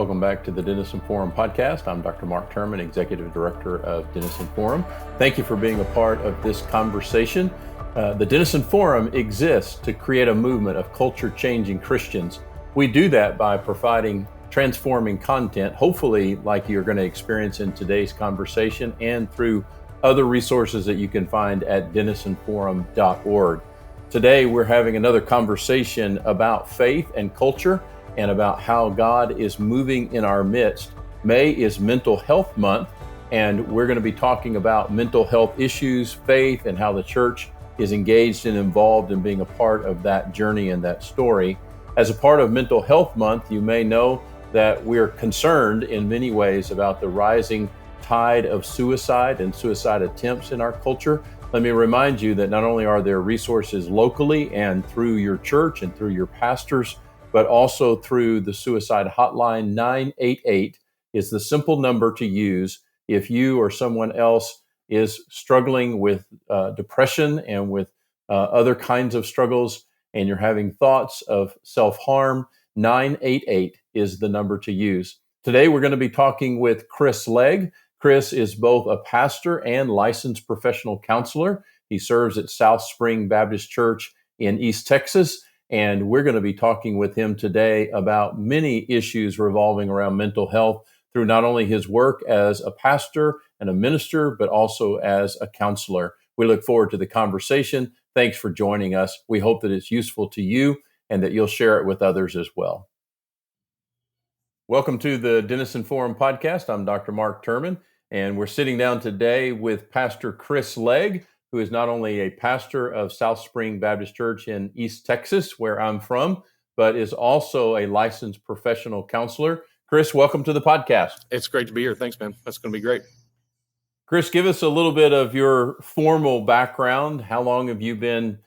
Welcome back to the Denison Forum podcast. I'm Dr. Mark Turman, Executive Director of Denison Forum. Thank you for being a part of this conversation. The Denison Forum exists to create a movement of culture-changing Christians. We do that by providing transforming content, hopefully like you're going to experience in today's conversation and through other resources that you can find at denisonforum.org. Today, we're having another conversation about faith and culture and about how God is moving in our midst. May is Mental Health Month, and we're going to be talking about mental health issues, faith, and how the church is engaged and involved in being a part of that journey and that story. As a part of Mental Health Month, you may know that we're concerned in many ways about the rising tide of suicide and suicide attempts in our culture. Let me remind you that not only are there resources locally and through your church and through your pastors, but also through the suicide hotline. 988 is the simple number to use if you or someone else is struggling with depression and with other kinds of struggles, and you're having thoughts of self-harm. 988 is the number to use. Today, we're going to be talking with Chris Legg. Chris is both a pastor and licensed professional counselor. He serves at South Spring Baptist Church in East Texas. And we're going to be talking with him today about many issues revolving around mental health through not only his work as a pastor and a minister, but also as a counselor. We look forward to the conversation. Thanks for joining us. We hope that it's useful to you and that you'll share it with others as well. Welcome to the Denison Forum podcast. I'm Dr. Mark Turman, and we're sitting down today with Pastor Chris Legg, who is not only a pastor of South Spring Baptist Church in East Texas, where I'm from, but is also a licensed professional counselor. Chris, welcome to the podcast. It's great to be here. Thanks, man. That's going to be great. Chris, give us a little bit of your formal background. How long have you been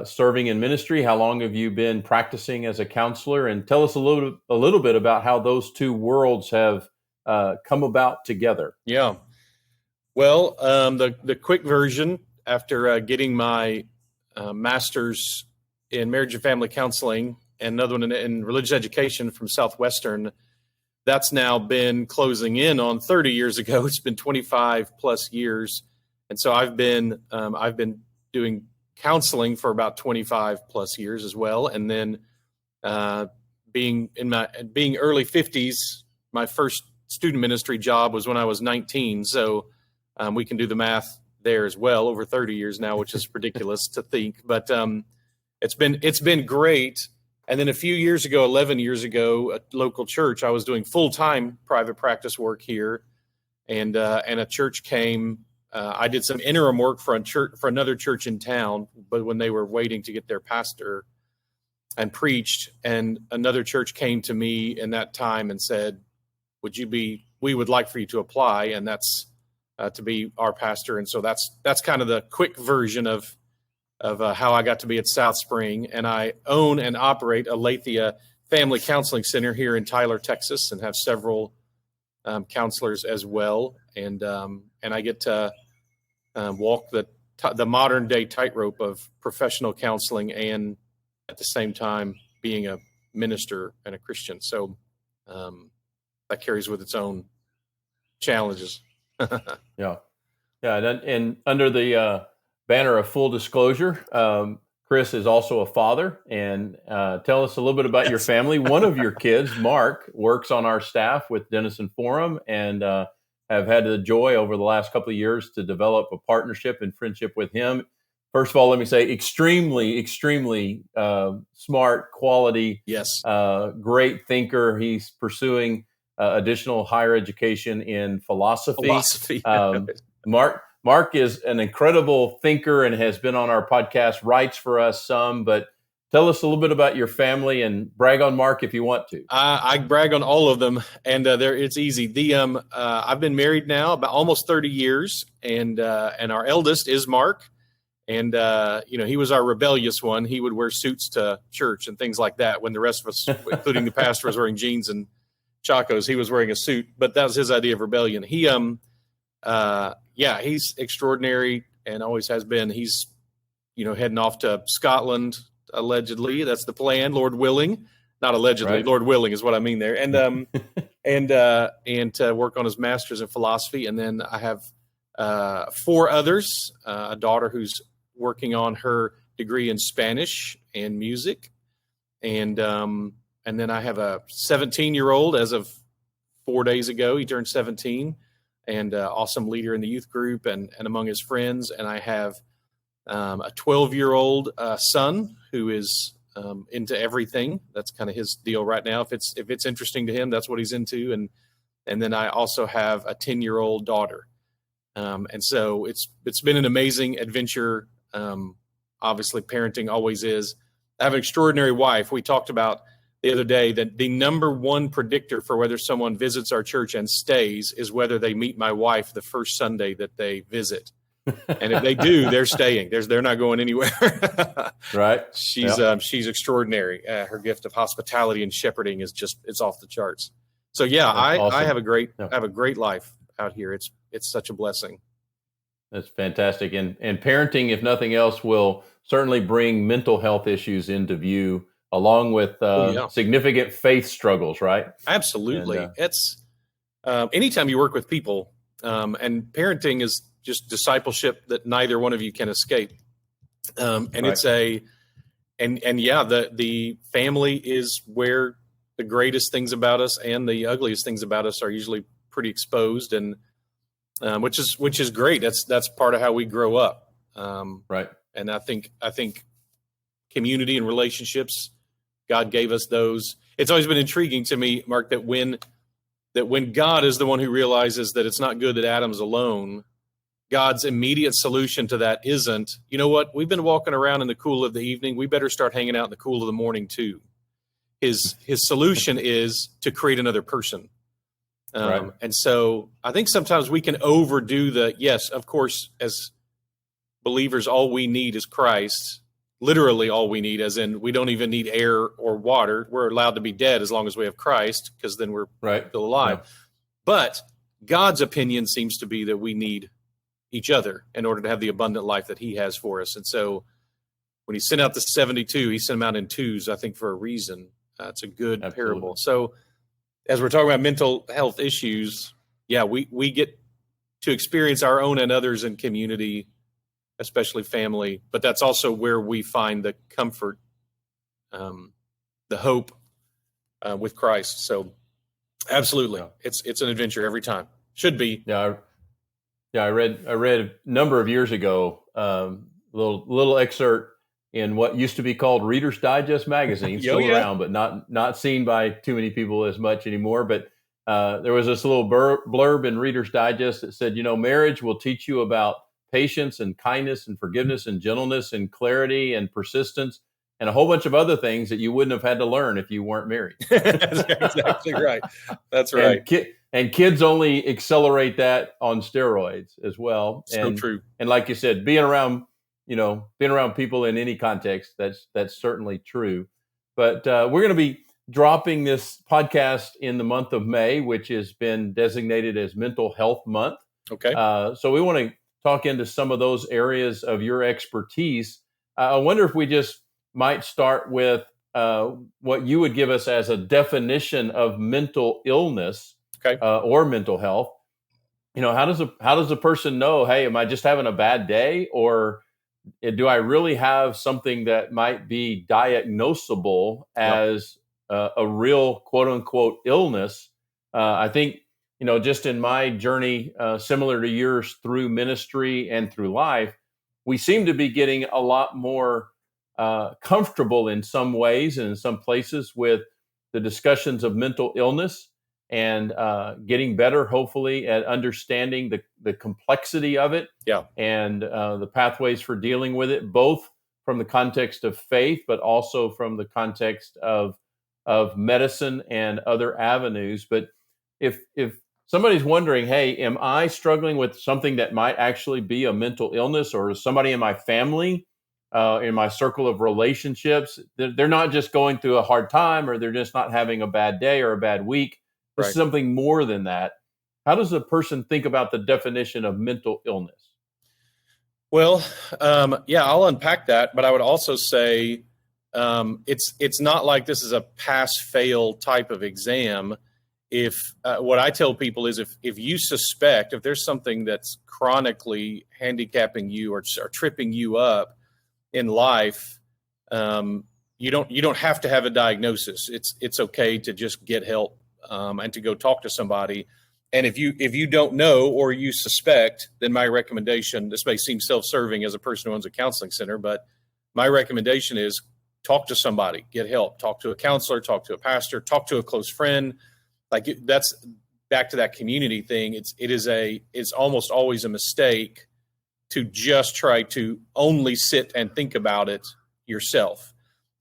serving in ministry? How long have you been practicing as a counselor? And tell us a little bit about how those two worlds have come about together. Yeah. Well, the quick version, after getting my master's in marriage and family counseling and another one in religious education from Southwestern, that's now been closing in on 30 years ago. It's been 25 plus years. And so I've been doing counseling for about 25 plus years as well. And then being early 50s, my first student ministry job was when I was 19. So we can do the math there as well, over 30 years now, which is ridiculous to think. But it's been great. And then a few years ago, 11 years ago, a local church, I was doing full-time private practice work here, and a church came. I did some interim work for another church in town, but when they were waiting to get their pastor and preached, and another church came to me in that time and said, we would like for you to apply, and that's to be our pastor. And so that's kind of the quick version of how I got to be at South Spring. And I own and operate Aletheia Family Counseling Center here in Tyler, Texas, and have several counselors as well. And I get to walk the modern day tightrope of professional counseling and at the same time being a minister and a Christian. So that carries with its own challenges. Yeah. And under the banner of full disclosure, Chris is also a father. And tell us a little bit about your family. One of your kids, Mark, works on our staff with Denison Forum, and have had the joy over the last couple of years to develop a partnership and friendship with him. First of all, let me say extremely, extremely smart, quality, yes, great thinker. He's pursuing additional higher education in philosophy. Mark is an incredible thinker and has been on our podcast, writes for us some, but tell us a little bit about your family and brag on Mark if you want to. I brag on all of them, and it's easy. I've been married now about almost 30 years, and our eldest is Mark, and he was our rebellious one. He would wear suits to church and things like that when the rest of us, including the pastor, was wearing jeans and chacos. He was wearing a suit, but that was his idea of rebellion. He's extraordinary and always has been. He's heading off to Scotland allegedly. That's the plan, Lord willing. not allegedly, Right. Lord willing is what I mean there. And and to work on his master's in philosophy. And then I have 4 others, a daughter who's working on her degree in Spanish and music. And then I have a 17-year-old as of 4 days ago. He turned 17, and awesome leader in the youth group and among his friends. And I have a 12-year-old son who is into everything. That's kind of his deal right now. If it's interesting to him, that's what he's into. And then I also have a 10-year-old daughter. And so it's been an amazing adventure. Obviously, parenting always is. I have an extraordinary wife. We talked about the other day that the number one predictor for whether someone visits our church and stays is whether they meet my wife the first Sunday that they visit. And if they do, they're staying. They're not going anywhere. Right. She's extraordinary. Her gift of hospitality and shepherding is it's off the charts. So yeah, Awesome. I have a great life out here. It's such a blessing. That's fantastic. And parenting, if nothing else, will certainly bring mental health issues into view, along with significant faith struggles, right? Absolutely. And, it's anytime you work with people, and parenting is just discipleship that neither one of you can escape. And right. it's the family is where the greatest things about us and the ugliest things about us are usually pretty exposed, and which is great. That's part of how we grow up. Right. And I think community and relationships, God gave us those. It's always been intriguing to me, Mark, that when God is the one who realizes that it's not good that Adam's alone, God's immediate solution to that isn't, you know what, we've been walking around in the cool of the evening, we better start hanging out in the cool of the morning too. His solution is to create another person. Right. And so I think sometimes we can overdo yes, of course, as believers, all we need is Christ. Literally all we need, as in we don't even need air or water. We're allowed to be dead as long as we have Christ, because then we're still alive. Yeah. But God's opinion seems to be that we need each other in order to have the abundant life that he has for us. And so when he sent out the 72, he sent them out in twos, I think, for a reason. It's a good parable. So as we're talking about mental health issues, we get to experience our own and others in community, especially family, but that's also where we find the comfort, the hope with Christ. So absolutely, it's an adventure every time. Should be. Yeah, I read a number of years ago, little excerpt in what used to be called Reader's Digest magazine, still around, but not seen by too many people as much anymore. But there was this little blurb in Reader's Digest that said, marriage will teach you about patience and kindness and forgiveness and gentleness and clarity and persistence and a whole bunch of other things that you wouldn't have had to learn if you weren't married. That's exactly right. That's right. And kids only accelerate that on steroids as well. So true. And like you said, being around people in any context, that's certainly true. But we're going to be dropping this podcast in the month of May, which has been designated as Mental Health Month. Okay. So we want to talk into some of those areas of your expertise. I wonder if we just might start with what you would give us as a definition of mental illness, or mental health. How does a person know, hey, am I just having a bad day, or do I really have something that might be diagnosable as a real quote unquote illness? I think, just in my journey, similar to yours through ministry and through life, we seem to be getting a lot more comfortable in some ways and in some places with the discussions of mental illness, and getting better, hopefully, at understanding the complexity of it, and the pathways for dealing with it, both from the context of faith, but also from the context of medicine and other avenues. But if somebody's wondering, hey, am I struggling with something that might actually be a mental illness, or is somebody in my family, in my circle of relationships, they're not just going through a hard time, or they're just not having a bad day or a bad week. This is something more than that. How does a person think about the definition of mental illness? Well, I'll unpack that, but I would also say It's not like this is a pass-fail type of exam. If what I tell people is if you suspect, if there's something that's chronically handicapping you or tripping you up in life, you don't have to have a diagnosis. It's okay to just get help and to go talk to somebody. And if you don't know or you suspect, then my recommendation, this may seem self-serving as a person who owns a counseling center, but my recommendation is talk to somebody, get help, talk to a counselor, talk to a pastor, talk to a close friend. That's back to that community thing. It's almost always a mistake to just try to only sit and think about it yourself.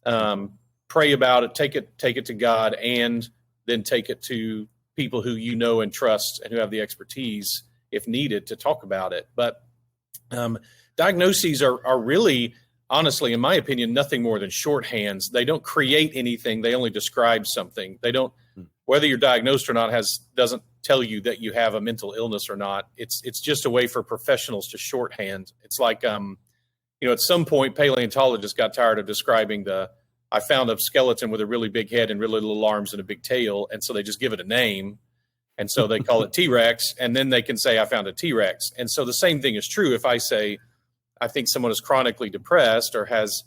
Pray about it, take it to God, and then take it to people who you know and trust and who have the expertise, if needed, to talk about it. But diagnoses are really, honestly, in my opinion, nothing more than shorthands. They don't create anything. They only describe something. They don't, whether you're diagnosed or not doesn't tell you that you have a mental illness or not. It's just a way for professionals to shorthand. It's like, at some point, paleontologists got tired of describing I found a skeleton with a really big head and really little arms and a big tail. And so they just give it a name. And so they call it T-Rex. And then they can say, I found a T-Rex. And so the same thing is true. If I say, I think someone is chronically depressed or has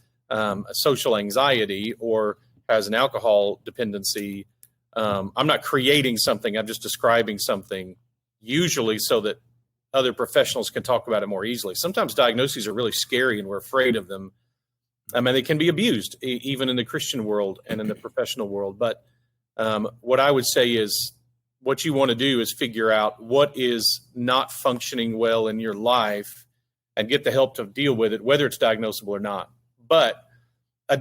social anxiety or has an alcohol dependency, I'm not creating something. I'm just describing something, usually so that other professionals can talk about it more easily. Sometimes diagnoses are really scary and we're afraid of them. I mean, they can be abused, even in the Christian world and in the professional world. But what I would say is what you want to do is figure out what is not functioning well in your life and get the help to deal with it, whether it's diagnosable or not. But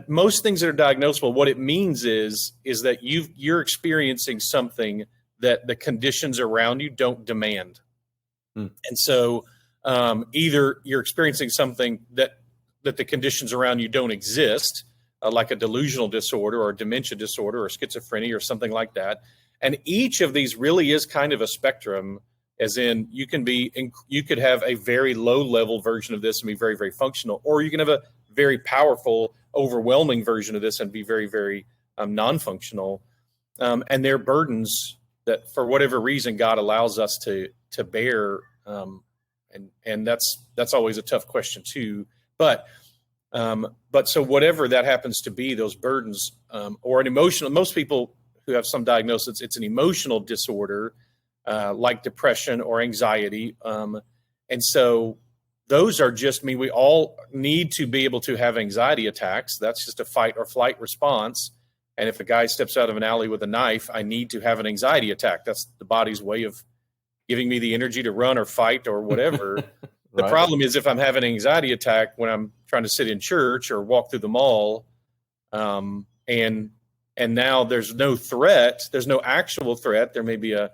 most things that are diagnosable, what it means is that you're experiencing something that the conditions around you don't demand. And so either you're experiencing something that the conditions around you don't exist, like a delusional disorder or a dementia disorder or schizophrenia or something like that. And each of these really is kind of a spectrum, as in you could have a very low level version of this and be very, very functional, or you can have a very powerful, overwhelming version of this and be very, very non-functional. And they're burdens that for whatever reason God allows us to bear. And that's always a tough question too. But so whatever that happens to be, those burdens, or an emotional, most people who have some diagnosis, it's an emotional disorder, like depression or anxiety. And so those are just, we all need to be able to have anxiety attacks. That's just a fight or flight response. And if a guy steps out of an alley with a knife, I need to have an anxiety attack. That's the body's way of giving me the energy to run or fight or whatever. The Right. problem is if I'm having an anxiety attack when I'm trying to sit in church or walk through the mall, and now there's no threat, there's no actual threat. There may be a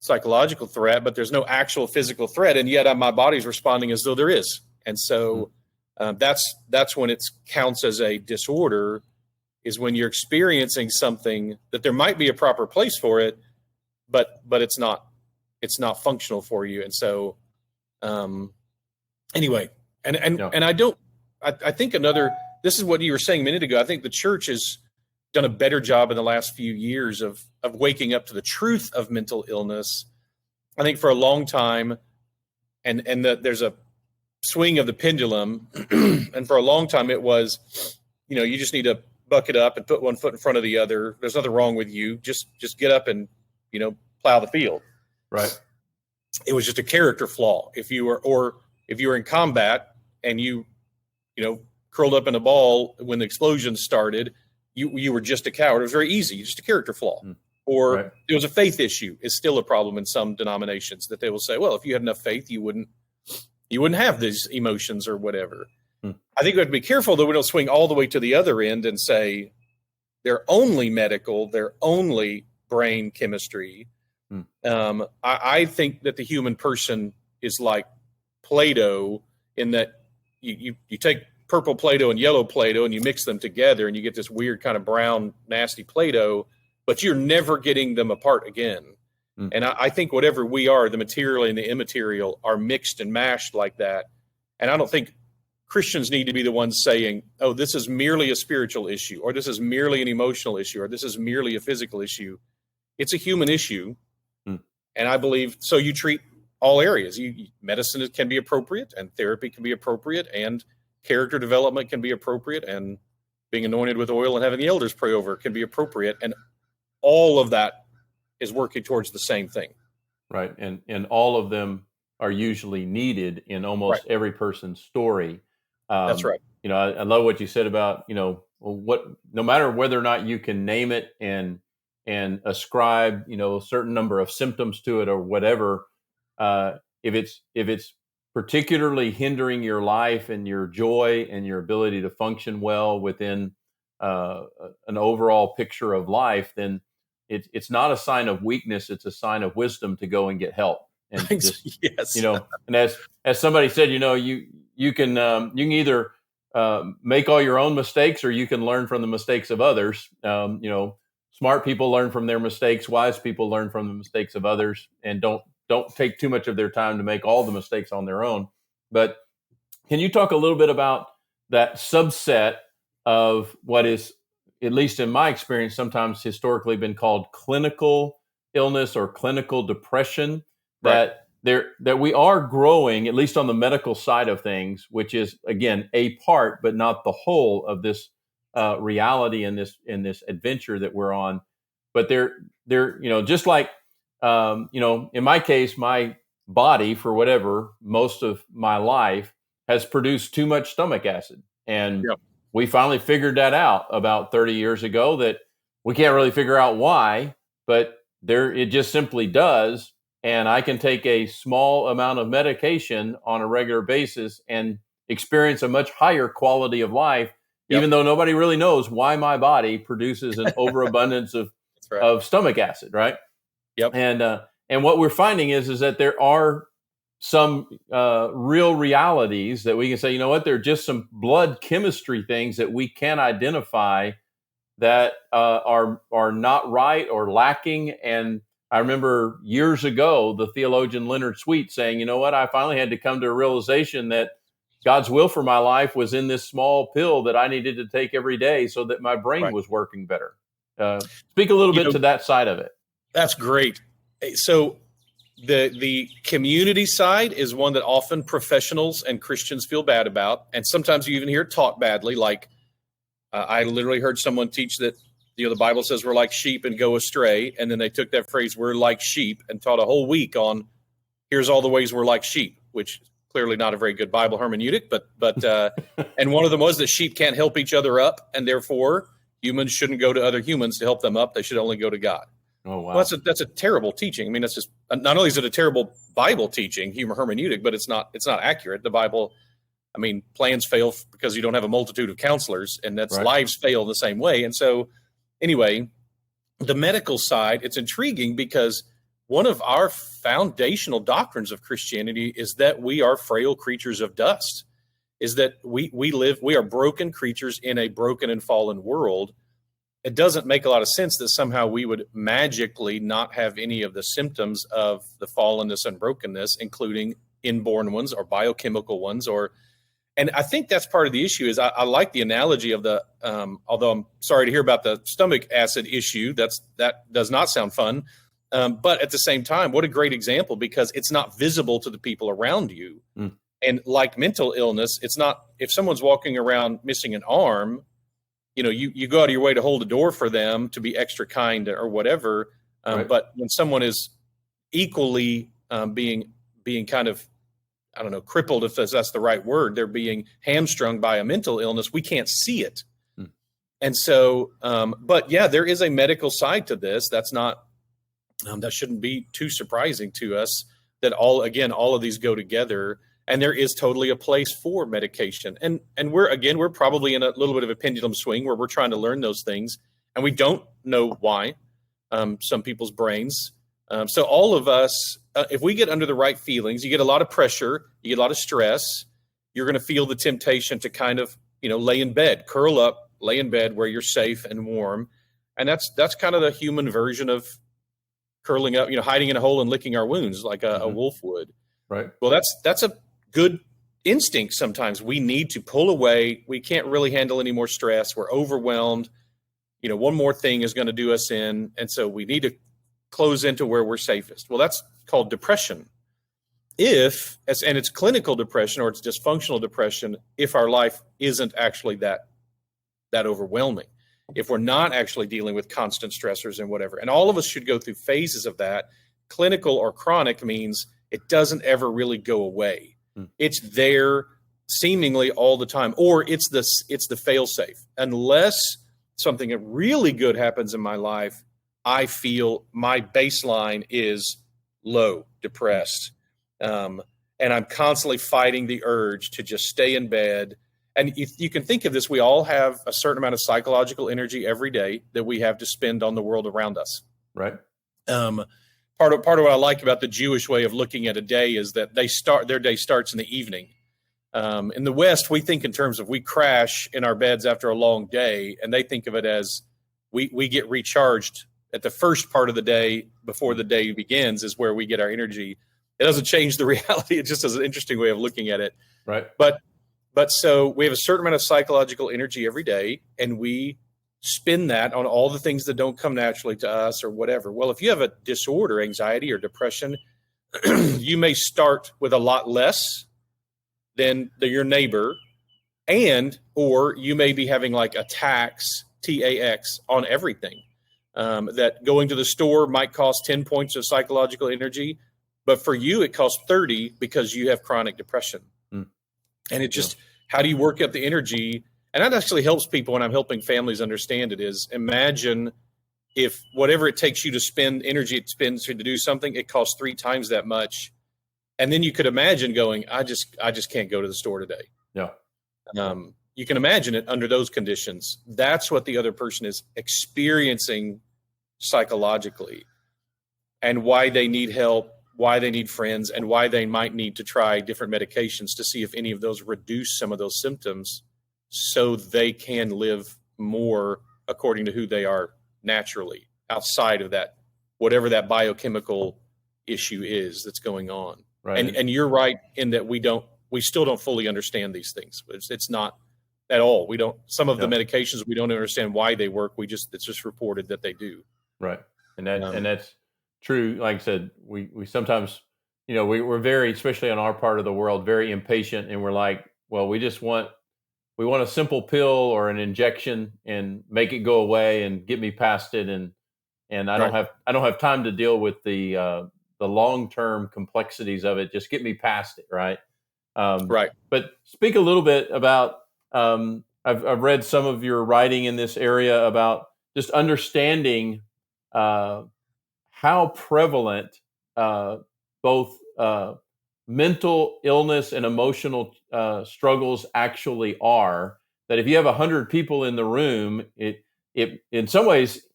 psychological threat, but there's no actual physical threat, and yet my body's responding as though there is. And so that's when it counts as a disorder, is when you're experiencing something that there might be a proper place for it, but it's not functional for you. And so anyway, and I think this is what you were saying a minute ago. I think the church has done a better job in the last few years of waking up to the truth of mental illness. I think for a long time, and there's a swing of the pendulum, and for a long time it was, you just need to buck it up and put one foot in front of the other. There's nothing wrong with you. Just get up and, plow the field. Right. It was just a character flaw. If you were in combat and you curled up in a ball when the explosion started, you were just a coward. It was very easy, just a character flaw. Or Right. It was a faith issue. Is still a problem in some denominations, that they will say, well, if you had enough faith, you wouldn't have these emotions or whatever. I think we have to be careful that we don't swing all the way to the other end and say they're only medical, they're only brain chemistry. I think that the human person is like Play-Doh, in that you take purple Play-Doh and yellow Play-Doh and you mix them together and you get this weird kind of brown, nasty Play-Doh, but you're never getting them apart again. And I think whatever we are, the material and the immaterial, are mixed and mashed like that. And I don't think Christians need to be the ones saying, oh, this is merely a spiritual issue, or this is merely an emotional issue, or this is merely a physical issue. It's a human issue. And I believe, so you treat all areas. Medicine can be appropriate, and therapy can be appropriate, and character development can be appropriate, and being anointed with oil and having the elders pray over can be appropriate. And all of that is working towards the same thing. Right. And all of them are usually needed in almost every person's story. That's right. I love what you said about, no matter whether or not you can name it and ascribe, a certain number of symptoms to it or whatever, if it's particularly hindering your life and your joy and your ability to function well within an overall picture of life, then it's not a sign of weakness. It's a sign of wisdom to go and get help. And just, yes. And as somebody said, you can either make all your own mistakes, or you can learn from the mistakes of others. Smart people learn from their mistakes. Wise people learn from the mistakes of others, and don't take too much of their time to make all the mistakes on their own. But can you talk a little bit about that subset of what is, at least in my experience, sometimes historically been called clinical illness or clinical depression, that we are growing, at least on the medical side of things, which is, again, a part, but not the whole of this reality in this adventure that we're on. But they're just like, in my case, my body, for whatever, most of my life has produced too much stomach acid. And we finally figured that out about 30 years ago, that we can't really figure out why, but it just simply does. And I can take a small amount of medication on a regular basis and experience a much higher quality of life, even though nobody really knows why my body produces an overabundance of stomach acid, right? Yep. And what we're finding is that there are some real realities that we can say, there are just some blood chemistry things that we can identify that are not right or lacking. And I remember years ago, the theologian Leonard Sweet saying, I finally had to come to a realization that God's will for my life was in this small pill that I needed to take every day so that my brain was working better. Speak a little bit to that side of it. That's great. So the community side is one that often professionals and Christians feel bad about. And sometimes you even hear it taught badly. Like I literally heard someone teach that, the Bible says we're like sheep and go astray. And then they took that phrase, we're like sheep, and taught a whole week on here's all the ways we're like sheep, which is clearly not a very good Bible hermeneutic. But and one of them was that sheep can't help each other up, and therefore humans shouldn't go to other humans to help them up. They should only go to God. Oh, wow. Well, that's a terrible teaching. I mean, that's just, not only is it a terrible Bible teaching, human hermeneutic, but it's not accurate. The Bible, plans fail because you don't have a multitude of counselors, and that's lives fail the same way. And so anyway, the medical side, it's intriguing because one of our foundational doctrines of Christianity is that we are frail creatures of dust, is that we are broken creatures in a broken and fallen world. It doesn't make a lot of sense that somehow we would magically not have any of the symptoms of the fallenness and brokenness, including inborn ones or biochemical ones. And I think that's part of the issue. Is I like the analogy of the, although I'm sorry to hear about the stomach acid issue. That does not sound fun. But at the same time, what a great example, because it's not visible to the people around you. Mm. And like mental illness, it's not, if someone's walking around missing an arm, you go out of your way to hold the door for them, to be extra kind or whatever. But when someone is equally being kind of, I don't know, crippled, if that's the right word, they're being hamstrung by a mental illness, we can't see it. Hmm. And so, but yeah, there is a medical side to this. That's not, that shouldn't be too surprising to us, that all of these go together, and there is totally a place for medication. And we're probably in a little bit of a pendulum swing where we're trying to learn those things, and we don't know why, some people's brains. So all of us, if we get under the right feelings, you get a lot of pressure, you get a lot of stress, you're going to feel the temptation to kind of, lay in bed, curl up, lay in bed where you're safe and warm. And that's kind of the human version of curling up, hiding in a hole and licking our wounds like a wolf would. Right. Well, that's a good instinct sometimes. We need to pull away. We can't really handle any more stress. We're overwhelmed. One more thing is going to do us in. And so we need to close into where we're safest. Well, that's called depression. And it's clinical depression or it's dysfunctional depression if our life isn't actually that overwhelming, if we're not actually dealing with constant stressors and whatever. And all of us should go through phases of that. Clinical or chronic means it doesn't ever really go away. It's there seemingly all the time, or it's the fail-safe. Unless something really good happens in my life, I feel my baseline is low, depressed. And I'm constantly fighting the urge to just stay in bed. And you can think of this, we all have a certain amount of psychological energy every day that we have to spend on the world around us. Right. Part of what I like about the Jewish way of looking at a day is that their day starts in the evening. In the West, we think in terms of we crash in our beds after a long day, and they think of it as we get recharged at the first part of the day before the day begins is where we get our energy. It doesn't change the reality. It just is an interesting way of looking at it. Right. But so we have a certain amount of psychological energy every day, and we spend that on all the things that don't come naturally to us or whatever. Well, if you have a disorder, anxiety or depression, you may start with a lot less than your neighbor, or you may be having like attacks, TAX, on everything. That going to the store might cost 10 points of psychological energy, but for you, it costs 30 because you have chronic depression. And it just, how do you work up the energy? And that actually helps people when I'm helping families understand it is imagine if whatever it takes you to spend energy it spends to do something, it costs 3 times that much. And then you could imagine going, I just can't go to the store today. Yeah. You can imagine it under those conditions. That's what the other person is experiencing psychologically and why they need help, why they need friends, and why they might need to try different medications to see if any of those reduce some of those symptoms so they can live more according to who they are naturally outside of that, whatever that biochemical issue is that's going on. Right. And you're right in that we still don't fully understand these things. It's not at all. Some of the medications, we don't understand why they work. It's just reported that they do. Right. And that's true. Like I said, we sometimes, we're very, especially on our part of the world, very impatient, and we're like, well, we want a simple pill or an injection and make it go away and get me past it. And I don't have time to deal with the long-term complexities of it. Just get me past it. Right. Right. But speak a little bit about, I've read some of your writing in this area about just understanding, how prevalent, both, mental illness and emotional struggles actually are. That if you have 100 people in the room, it in some ways,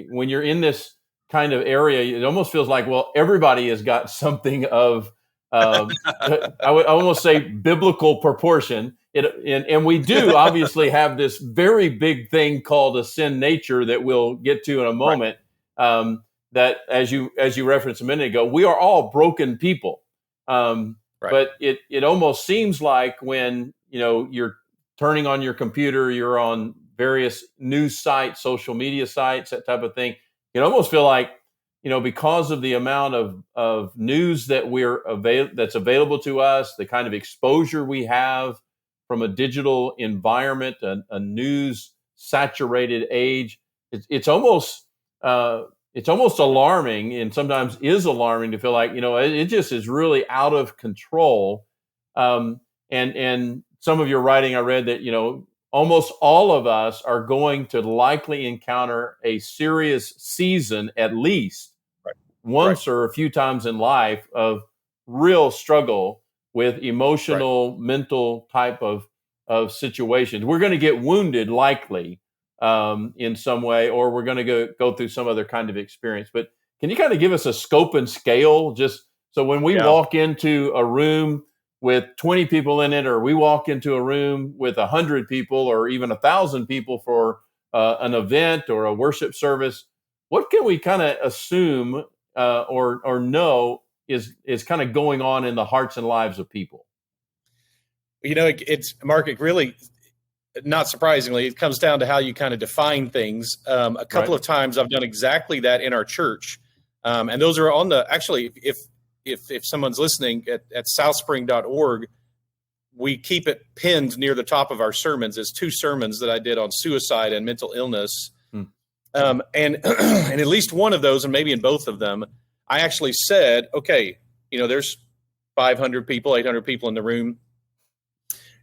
when you're in this kind of area, it almost feels like, well, everybody has got something of, I would almost say biblical proportion. And we do obviously have this very big thing called a sin nature that we'll get to in a moment. Right. That as you referenced a minute ago, we are all broken people. Right. But it almost seems like when, you're turning on your computer, you're on various news sites, social media sites, that type of thing. You almost feel like, because of the amount of news that that's available to us, the kind of exposure we have from a digital environment, a news saturated age, it's almost alarming, and sometimes is alarming to feel like, it just is really out of control. And some of your writing, I read that, almost all of us are going to likely encounter a serious season, at least once or a few times in life, of real struggle with emotional, mental type of situations. We're going to get wounded likely, in some way, or we're going to go through some other kind of experience. But can you kind of give us a scope and scale, just so when we walk into a room with 20 people in it, or we walk into a room with 100 people or even 1,000 people for an event or a worship service, what can we kind of assume or know is kind of going on in the hearts and lives of people? It's Mark. It really, not surprisingly, it comes down to how you kind of define things. A couple of times I've done exactly that in our church. And those are on actually, if someone's listening at southspring.org, we keep it pinned near the top of our sermons. There's 2 sermons that I did on suicide and mental illness. And and at least one of those, and maybe in both of them, I actually said, okay, there's 500 people, 800 people in the room.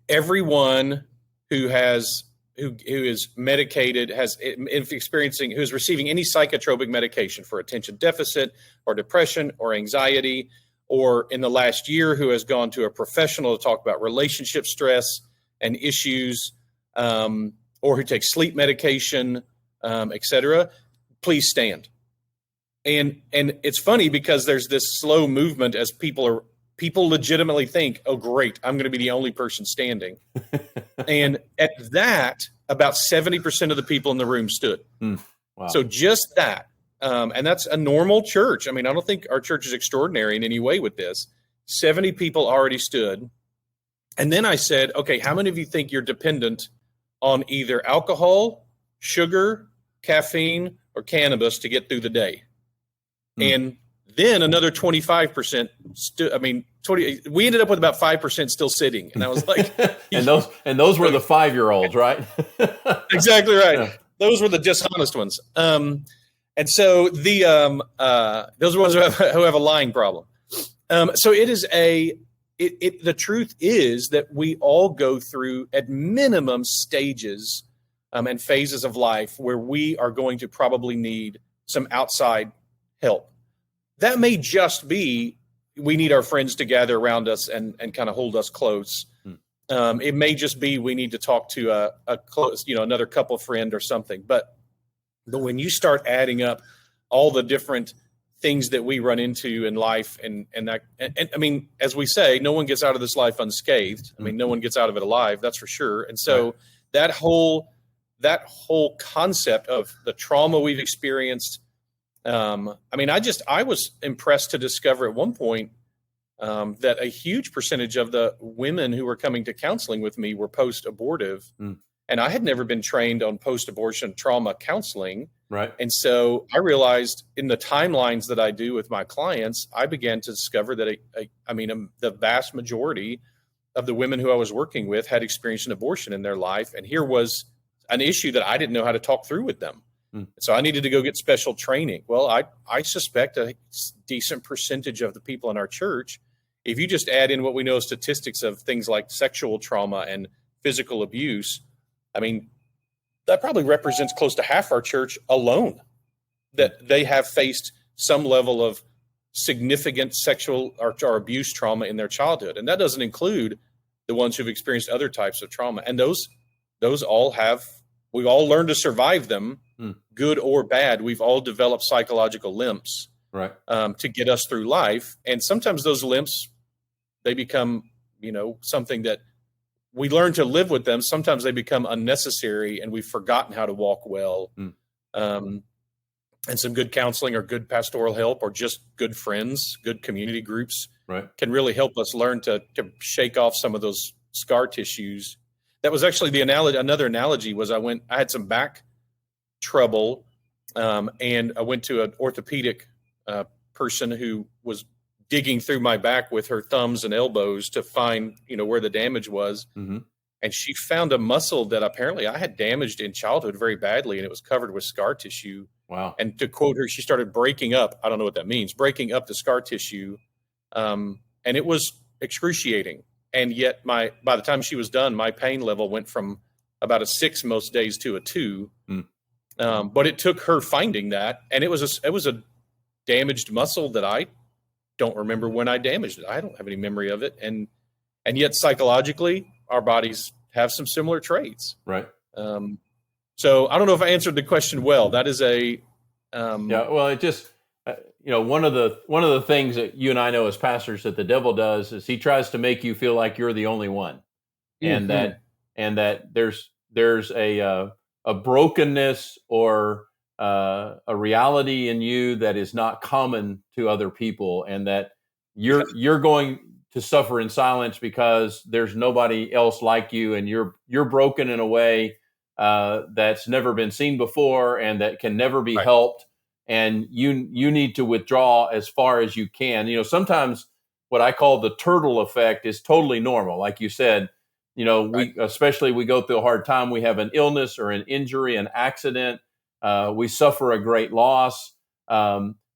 Everyone who is medicated, who's receiving any psychotropic medication for attention deficit or depression or anxiety, or in the last year who has gone to a professional to talk about relationship stress and issues, or who takes sleep medication, etc., please stand. And it's funny because there's this slow movement as people legitimately think, oh, great, I'm going to be the only person standing. And at that, about 70% of the people in the room stood. Wow. So just that. And that's a normal church. I mean, I don't think our church is extraordinary in any way with this. 70 people already stood. And then I said, okay, how many of you think you're dependent on either alcohol, sugar, caffeine, or cannabis to get through the day? And then another 25% we ended up with about 5% still sitting. And I was like, and those were the 5-year-olds, right? Exactly right. Yeah. Those were the dishonest ones. And so those are the ones who have a lying problem. So it is the truth is that we all go through at minimum stages and phases of life where we are going to probably need some outside help. That may just be we need our friends to gather around us and kind of hold us close. It may just be we need to talk to a close, another couple friend or something. But when you start adding up all the different things that we run into in life, and I mean, as we say, no one gets out of this life unscathed. I mean, no one gets out of it alive, that's for sure. And so that whole concept of the trauma we've experienced. I was impressed to discover at one point that a huge percentage of the women who were coming to counseling with me were post-abortive. And I had never been trained on post-abortion trauma counseling. Right. And so I realized in the timelines that I do with my clients, I began to discover that the vast majority of the women who I was working with had experienced an abortion in their life. And here was an issue that I didn't know how to talk through with them. So I needed to go get special training. Well, I suspect a decent percentage of the people in our church, if you just add in what we know statistics of things like sexual trauma and physical abuse, I mean, that probably represents close to half our church alone, that they have faced some level of significant sexual or abuse trauma in their childhood. And that doesn't include the ones who've experienced other types of trauma. And those all we've all learned to survive them, good or bad. We've all developed psychological limps to get us through life. And sometimes those limps, they become, something that we learn to live with them. Sometimes they become unnecessary and we've forgotten how to walk well. And some good counseling or good pastoral help or just good friends, good community groups can really help us learn to shake off some of those scar tissues. That was actually the analogy. Another analogy was I had some back trouble, and I went to an orthopedic person who was digging through my back with her thumbs and elbows to find, where the damage was. And she found a muscle that apparently I had damaged in childhood very badly, and it was covered with scar tissue. Wow. And to quote her, she started breaking up. I don't know what that means, breaking up the scar tissue. And it was excruciating. And yet by the time she was done, my pain level went from about a 6 most days to a 2. But it took her finding that. And it was a damaged muscle that I don't remember when I damaged it. I don't have any memory of it. And yet psychologically, our bodies have some similar traits. Right. So I don't know if I answered the question well. That is yeah. Well, it just, one of the things that you and I know as pastors that the devil does is he tries to make you feel like you're the only one, and that there's a brokenness or a reality in you that is not common to other people, and that you're going to suffer in silence because there's nobody else like you, and you're broken in a way that's never been seen before and that can never be helped, and you need to withdraw as far as you can. Sometimes what I call the turtle effect is totally normal. Like you said, we go through a hard time. We have an illness or an injury, an accident. We suffer a great loss.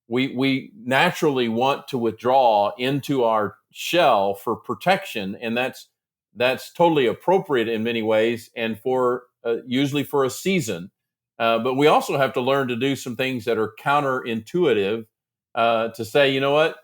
We naturally want to withdraw into our shell for protection, and that's totally appropriate in many ways, and for usually for a season. But we also have to learn to do some things that are counterintuitive, to say, you know what,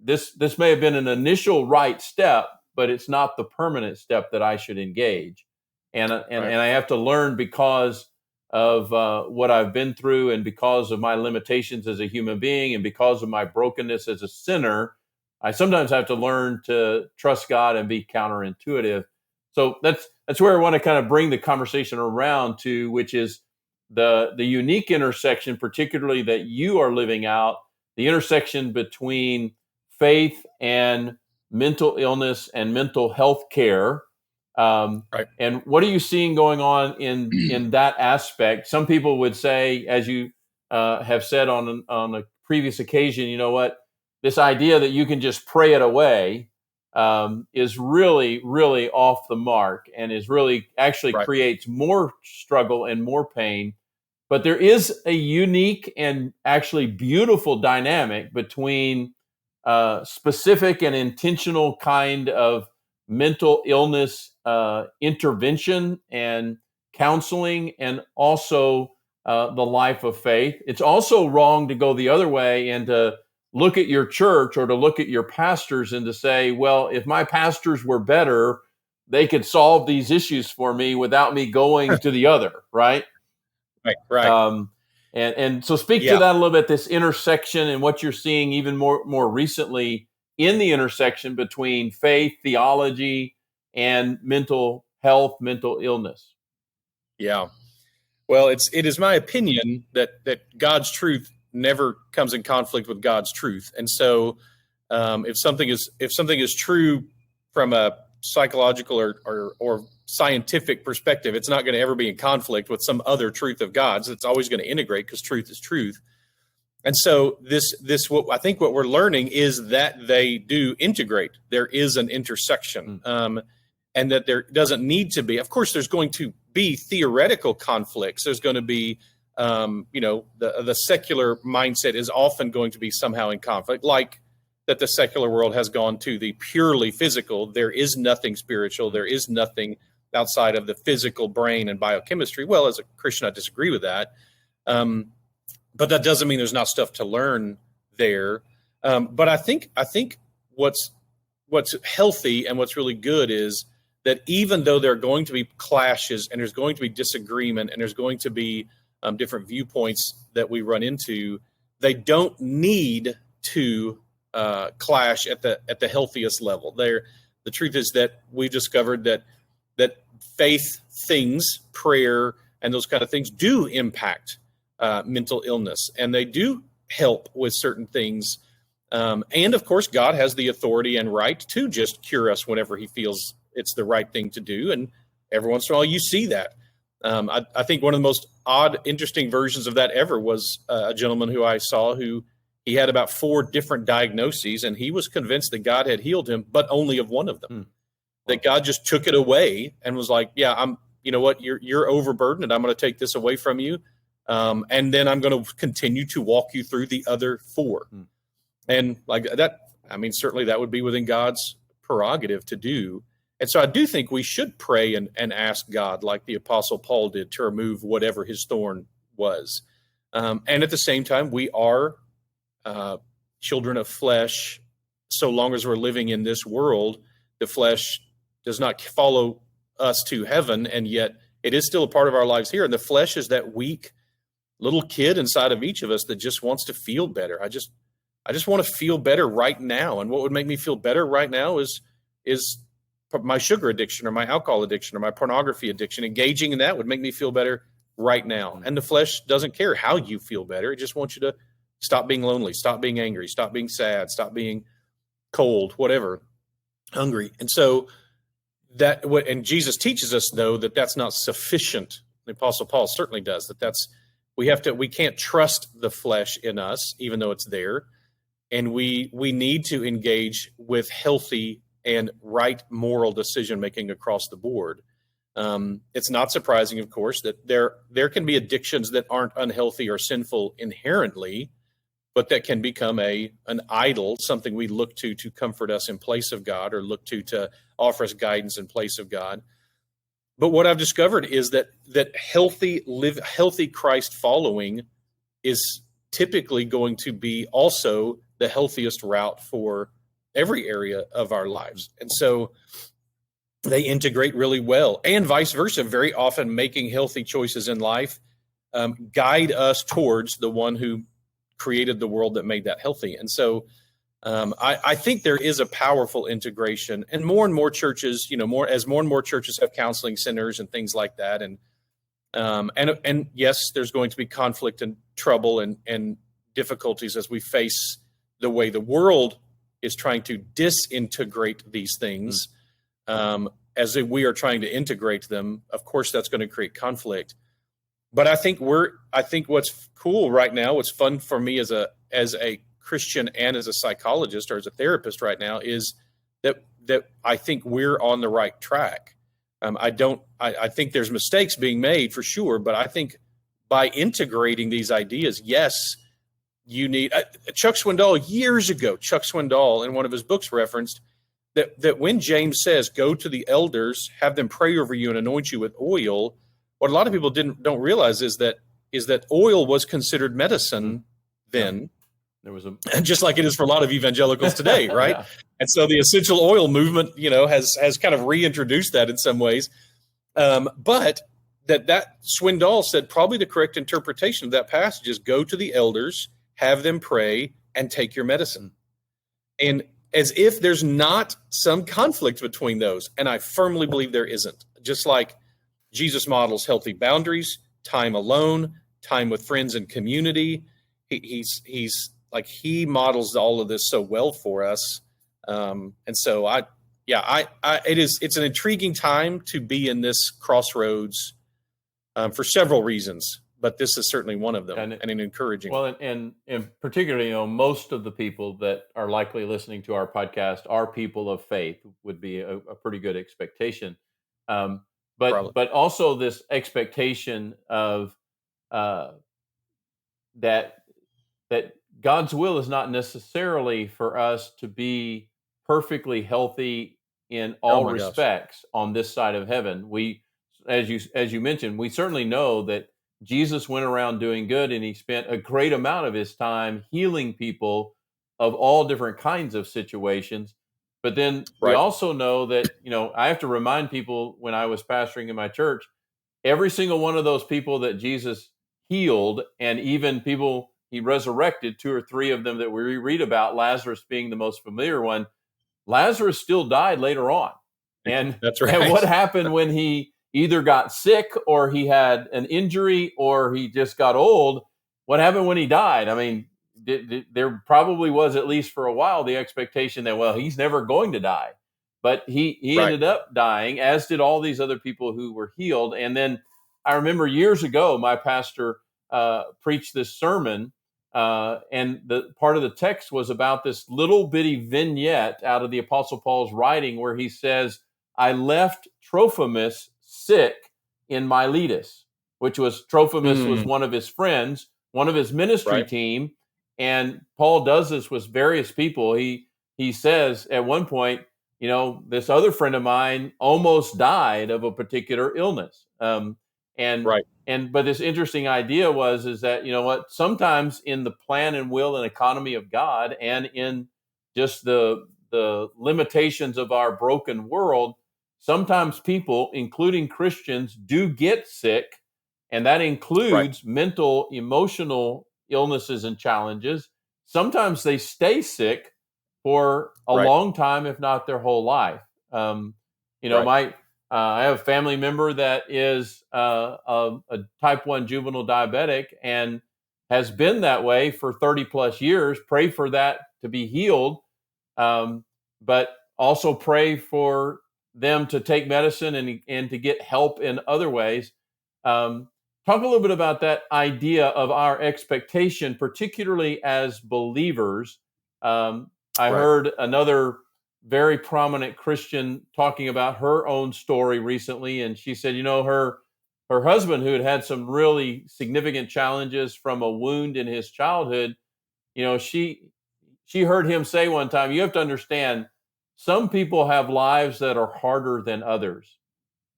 this may have been an initial right step, but it's not the permanent step that I should engage. And I have to learn, because of what I've been through, and because of my limitations as a human being, and because of my brokenness as a sinner, I sometimes have to learn to trust God and be counterintuitive. So that's where I want to kind of bring the conversation around to, which is the unique intersection, particularly that you are living out, the intersection between faith and mental illness and mental health care. And what are you seeing going on in that aspect? Some people would say, as you have said on a previous occasion, you know what, this idea that you can just pray it away is really, really off the mark, and is really actually creates more struggle and more pain. But there is a unique and actually beautiful dynamic between specific and intentional kind of mental illness intervention and counseling, and also the life of faith. It's also wrong to go the other way and to look at your church or to look at your pastors and to say, well, if my pastors were better, they could solve these issues for me without me going to the other, right? Right. And so speak to that a little bit, this intersection, and what you're seeing even more recently in the intersection between faith, theology, and mental health, mental illness. Yeah. Well, it is my opinion that God's truth never comes in conflict with God's truth. And so if something is true from a psychological or scientific perspective, it's not going to ever be in conflict with some other truth of God's. It's always going to integrate, because truth is truth. And so what I think what we're learning is that they do integrate. There is an intersection, and that there doesn't need to be. Of course, there's going to be theoretical conflicts. There's going to be, the secular mindset is often going to be somehow in conflict, like that the secular world has gone to the purely physical. There is nothing spiritual. There is nothing outside of the physical brain and biochemistry. Well, as a Christian, I disagree with that. But that doesn't mean there's not stuff to learn there. But I think what's healthy and what's really good is that even though there are going to be clashes, and there's going to be disagreement, and there's going to be different viewpoints that we run into, they don't need to clash at the healthiest level. The truth is that we've discovered that faith things, prayer, and those kind of things do impact mental illness, and they do help with certain things. And of course, God has the authority and right to just cure us whenever he feels it's the right thing to do. And every once in a while you see that. I think one of the most odd, interesting versions of that ever was a gentleman who I saw who he had about 4 different diagnoses, and he was convinced that God had healed him, but only of one of them. That God just took it away and was like, yeah, you know what, you're overburdened, and I'm going to take this away from you. And then I'm going to continue to walk you through the other 4. And like that, I mean, certainly that would be within God's prerogative to do. And so I do think we should pray and ask God, like the Apostle Paul did, to remove whatever his thorn was. And at the same time, we are children of flesh. So long as we're living in this world, the flesh does not follow us to heaven, and yet it is still a part of our lives here. And the flesh is that weak little kid inside of each of us that just wants to feel better. I just want to feel better right now. And what would make me feel better right now is my sugar addiction or my alcohol addiction or my pornography addiction. Engaging in that would make me feel better right now. And the flesh doesn't care how you feel better. It just wants you to stop being lonely, stop being angry, stop being sad, stop being cold, whatever. hungry. And so and Jesus teaches us, though, that that's not sufficient. The Apostle Paul certainly does that. We can't trust the flesh in us, even though it's there. And we need to engage with healthy and right moral decision making across the board. It's not surprising, of course, that there can be addictions that aren't unhealthy or sinful inherently, but that can become an idol, something we look to comfort us in place of God, or look to offer us guidance in place of God. But what I've discovered is that healthy Christ following is typically going to be also the healthiest route for every area of our lives. And so they integrate really well, and vice versa. Very often making healthy choices in life guide us towards the one who created the world that made that healthy. And so I think there is a powerful integration, and more churches, as more and more churches have counseling centers and things like that. And yes, there's going to be conflict and trouble and difficulties as we face the way the world is trying to disintegrate these things. As if we are trying to integrate them. Of course, that's going to create conflict. But I think what's cool right now, what's fun for me as a Christian and as a psychologist or as a therapist right now, is that I think we're on the right track. I think there's mistakes being made for sure, but I think by integrating these ideas, yes, you need Chuck Swindoll years ago. Chuck Swindoll in one of his books referenced that when James says, "Go to the elders, have them pray over you and anoint you with oil," what a lot of people don't realize is that oil was considered medicine then. There was just like it is for a lot of evangelicals today, right? Yeah. And so the essential oil movement, has kind of reintroduced that in some ways. But that Swindoll said probably the correct interpretation of that passage is go to the elders, have them pray, and take your medicine. And as if there's not some conflict between those. And I firmly believe there isn't. Just like Jesus models healthy boundaries, time alone, time with friends and community. He models all of this so well for us. And so it's an intriguing time to be in this crossroads for several reasons, but this is certainly one of them, and an encouraging. Well, and particularly, most of the people that are likely listening to our podcast are people of faith, would be a pretty good expectation. But also this expectation of that God's will is not necessarily for us to be perfectly healthy in all respects on this side of heaven. We, as you mentioned, we certainly know that Jesus went around doing good, and he spent a great amount of his time healing people of all different kinds of situations. But then we also know that, I have to remind people, when I was pastoring in my church, every single one of those people that Jesus healed, and even people he resurrected, 2 or 3 of them that we read about, Lazarus being the most familiar one, Lazarus still died later on. And that's right. And what happened when he either got sick, or he had an injury, or he just got old? What happened when he died? I mean, there probably was, at least for a while, the expectation that, well, he's never going to die. But he ended up dying, as did all these other people who were healed. And then I remember years ago, my pastor preached this sermon, and the part of the text was about this little bitty vignette out of the Apostle Paul's writing, where he says, "I left Trophimus sick in Miletus," which was Trophimus was one of his friends, one of his ministry team. And Paul does this with various people. He says at one point, this other friend of mine almost died of a particular illness. But this interesting idea is that, sometimes in the plan and will and economy of God, and in just the limitations of our broken world, sometimes people, including Christians, do get sick, and that includes mental, emotional illnesses and challenges. Sometimes they stay sick for a long time, if not their whole life. I have a family member that is a type 1 juvenile diabetic and has been that way for 30 plus years. Pray for that to be healed. But also pray for them to take medicine and to get help in other ways. Talk a little bit about that idea of our expectation, particularly as believers. I heard another very prominent Christian talking about her own story recently, and she said, her husband, who had some really significant challenges from a wound in his childhood, she heard him say one time, you have to understand, some people have lives that are harder than others.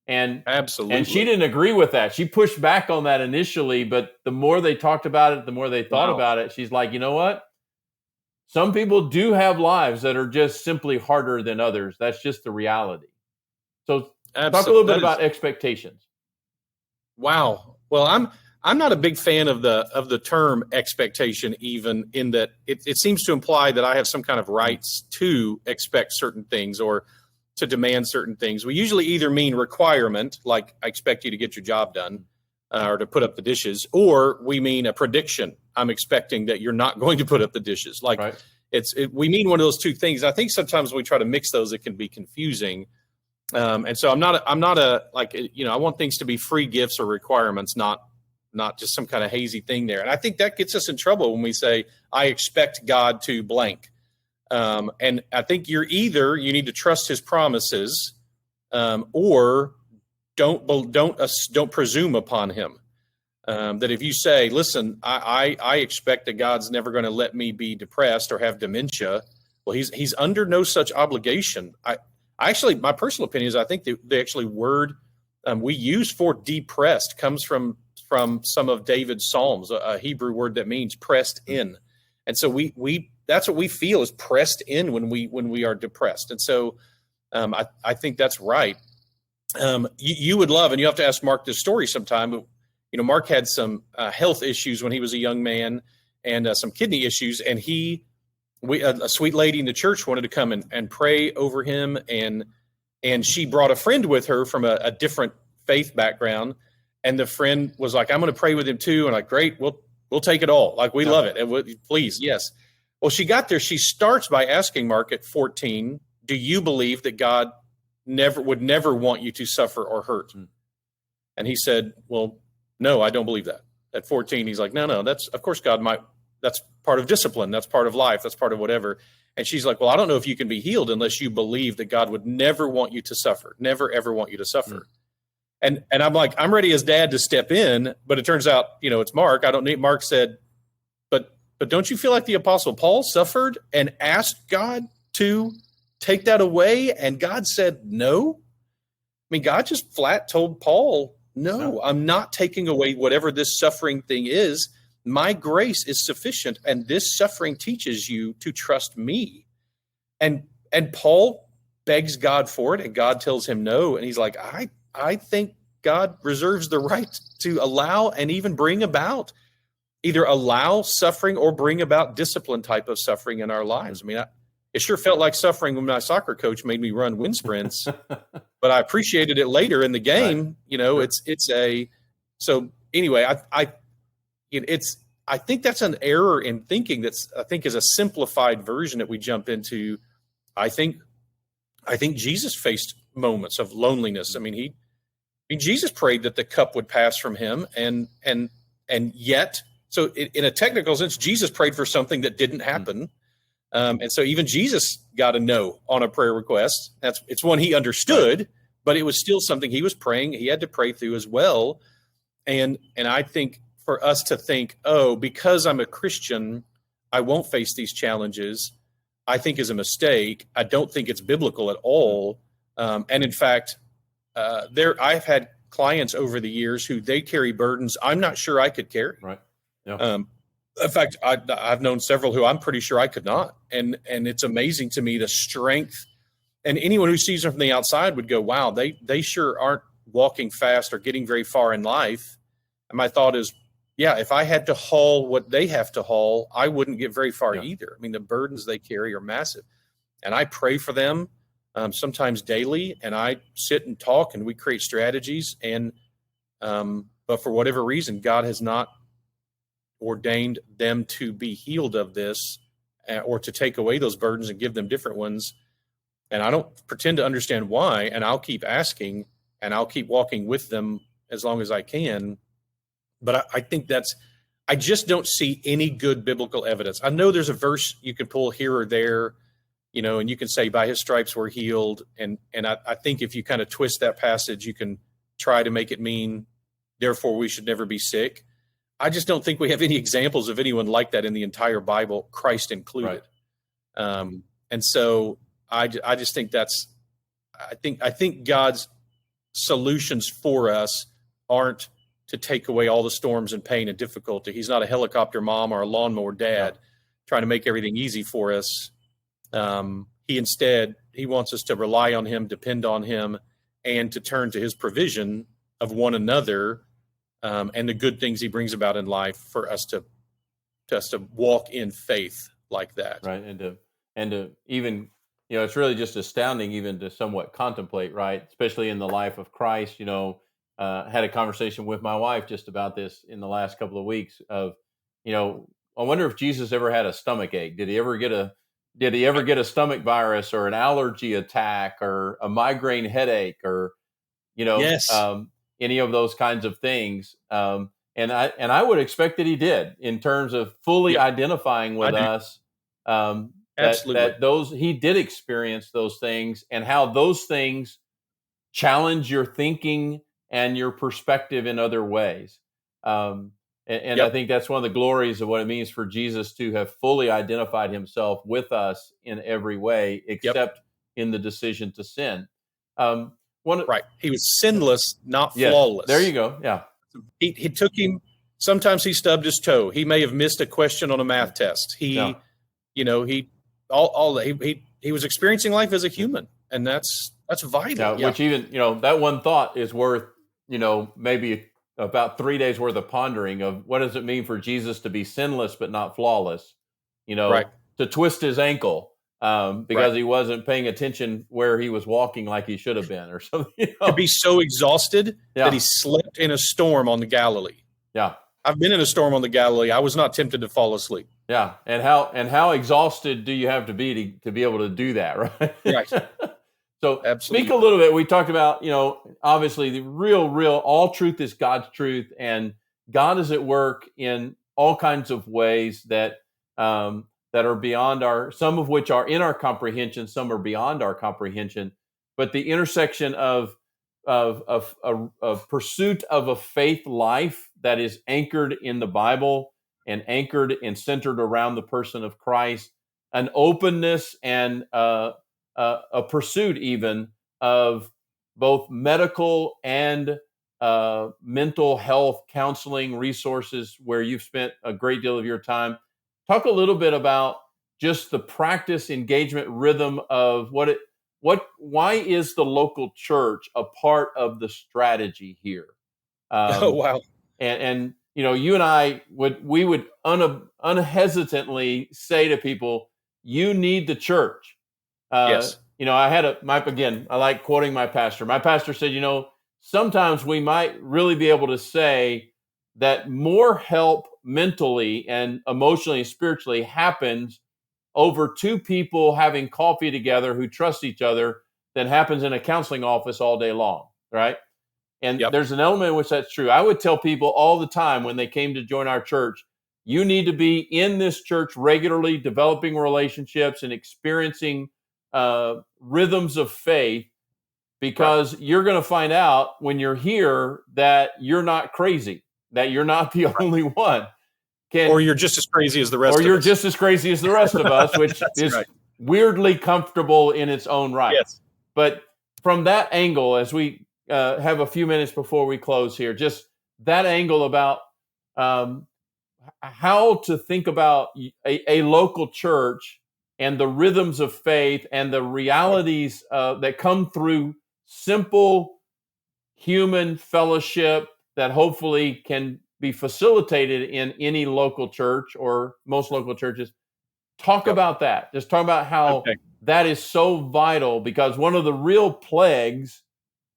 And absolutely. And she didn't agree with that. She pushed back on that initially, but the more they talked about it, the more they thought about it. She's like, you know what? Some people do have lives that are just simply harder than others. That's just the reality. So talk a little bit about expectations. Wow. Well, I'm not a big fan of the term expectation, even in that it seems to imply that I have some kind of rights to expect certain things or to demand certain things. We usually either mean requirement, like I expect you to get your job done or to put up the dishes, or we mean a prediction. I'm expecting that you're not going to put up the dishes. Like we mean one of those two things. I think sometimes when we try to mix those, it can be confusing. And so I'm not I want things to be free gifts or requirements, not just some kind of hazy thing there. And I think that gets us in trouble when we say, I expect God to blank. And I think you need to trust his promises, or don't presume upon him. That if you say, listen, I expect that God's never going to let me be depressed or have dementia. Well, he's under no such obligation. My personal opinion is I think the actually word we use for depressed comes from some of David's Psalms, a Hebrew word that means pressed in. And so we that's what we feel is pressed in when we are depressed. And so I think that's right. You would love, and you have to ask Mark this story sometime, but Mark had some health issues when he was a young man and some kidney issues. And a sweet lady in the church wanted to come and pray over him. And she brought a friend with her from a different faith background. And the friend was like, I'm going to pray with him too. And like, great, we'll take it all. Like, we love it. And please. Yes. Well, she got there. She starts by asking Mark at 14, do you believe that God would never want you to suffer or hurt? And he said, well, no, I don't believe that. At 14, he's like, no, of course God might, that's part of discipline. That's part of life. That's part of whatever. And she's like, well, I don't know if you can be healed unless you believe that God would never want you to suffer, never, ever want you to suffer. And I'm like, I'm ready as dad to step in, but it turns out, it's Mark. I don't need, Mark said, but don't you feel like the Apostle Paul suffered and asked God to take that away? And God said, no. I mean, God just flat told Paul, no, I'm not taking away whatever this suffering thing is. My grace is sufficient. And this suffering teaches you to trust me. And Paul begs God for it. And God tells him no. And he's like, I think God reserves the right to allow and even bring about, either allow suffering or bring about discipline type of suffering in our lives. I mean, it sure felt like suffering when my soccer coach made me run wind sprints, but I appreciated it later in the game. So anyway, I think that's an error in thinking I think is a simplified version that we jump into. I think Jesus faced moments of loneliness. I mean, Jesus prayed that the cup would pass from him, and yet, so in a technical sense, Jesus prayed for something that didn't happen, and so even Jesus got a no on a prayer request. It's one he understood, but it was still something he was praying. He had to pray through as well, and I think for us to think, oh, because I'm a Christian, I won't face these challenges, I think is a mistake. I don't think it's biblical at all, and in fact. I've had clients over the years who they carry burdens I'm not sure I could carry. Right. Yeah. In fact, I've known several who I'm pretty sure I could not. And it's amazing to me the strength. And anyone who sees them from the outside would go, wow, they sure aren't walking fast or getting very far in life. And my thought is, yeah, if I had to haul what they have to haul, I wouldn't get very far either. I mean, the burdens they carry are massive. And I pray for them. Sometimes daily, and I sit and talk, and we create strategies. And but for whatever reason, God has not ordained them to be healed of this, or to take away those burdens and give them different ones. And I don't pretend to understand why, and I'll keep asking, and I'll keep walking with them as long as I can. But I think I just don't see any good biblical evidence. I know there's a verse you can pull here or there, and you can say, by his stripes we're healed. And I think if you kind of twist that passage, you can try to make it mean, therefore we should never be sick. I just don't think we have any examples of anyone like that in the entire Bible, Christ included. Right. And so I just think I think God's solutions for us aren't to take away all the storms and pain and difficulty. He's not a helicopter mom or a lawnmower dad trying to make everything easy for us. He wants us to rely on him, depend on him, and to turn to his provision of one another, and the good things he brings about in life for us to walk in faith like that. Right. And to even, it's really just astounding even to somewhat contemplate, right? Especially in the life of Christ. Had a conversation with my wife just about this in the last couple of weeks of, I wonder if Jesus ever had a stomach ache. Did he ever get a stomach virus or an allergy attack or a migraine headache or, Yes. Any of those kinds of things. And I would expect that he did, in terms of fully identifying with us. Absolutely. That he did experience those things, and how those things challenge your thinking and your perspective in other ways. I think that's one of the glories of what it means for Jesus to have fully identified himself with us in every way, except in the decision to sin. Right. He was sinless, not flawless. There you go. Yeah. He took him. Sometimes he stubbed his toe. He may have missed a question on a math test. He was experiencing life as a human, and that's vital. Which even, that one thought is worth, maybe about 3 days worth of pondering of what does it mean for Jesus to be sinless but not flawless, to twist his ankle because he wasn't paying attention where he was walking like he should have been or something. To be so exhausted that he slept in a storm on the Galilee. Yeah. I've been in a storm on the Galilee. I was not tempted to fall asleep. Yeah. And how exhausted do you have to be able to do that, right? Right. So Absolutely. Speak a little bit. We talked about, obviously the real, all truth is God's truth, and God is at work in all kinds of ways that are beyond some of which are in our comprehension, some are beyond our comprehension. But the intersection of pursuit of a faith life that is anchored in the Bible and anchored and centered around the person of Christ, an openness and a pursuit even of both medical and mental health counseling resources where you've spent a great deal of your time. Talk a little bit about just the practice, engagement, rhythm of why is the local church a part of the strategy here? Oh, wow. And you and I would unhesitantly say to people, you need the church. Yes. I like quoting my pastor. My pastor said, sometimes we might really be able to say that more help mentally and emotionally and spiritually happens over two people having coffee together who trust each other than happens in a counseling office all day long, right? And there's an element in which that's true. I would tell people all the time when they came to join our church, you need to be in this church regularly, developing relationships and experiencing rhythms of faith, because you're going to find out when you're here that you're not crazy, that you're not the only one. Or you're just as crazy as the rest of us. Or you're just as crazy as the rest of us, which is weirdly comfortable in its own right. Yes. But from that angle, as we have a few minutes before we close here, just that angle about how to think about a local church and the rhythms of faith and the realities that come through simple human fellowship that hopefully can be facilitated in any local church or most local churches. Talk about that. Just talk about how that is so vital, because one of the real plagues